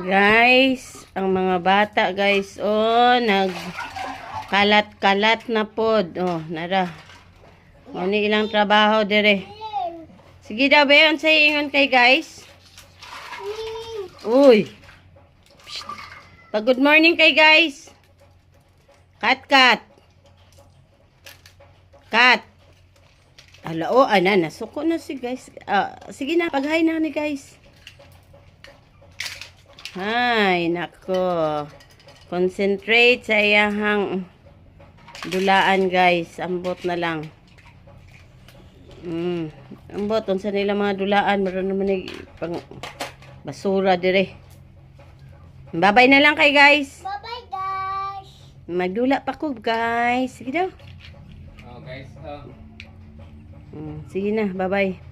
Guys, ang mga bata guys, oh, nagkalat-kalat na pod. Oh, nara. O ni ilang trabaho dire. Sige daw be, unsay ingon kay guys? Uy. Psst. Pag good morning kay guys. Kat. Kat. Ala, oh, ana, nasuko na si guys. Sige na, pag-hi na ni guys. Ay, nako. Concentrate sa iyahang dulaan guys. Ambot na lang. Ambot, unsa nila mga dulaan. Maroon naman pang basura dire. Bye-bye na lang kay guys. Bye-bye, guys. Magdula pa ko guys. Sige daw. Oh guys, Sige na, bye-bye.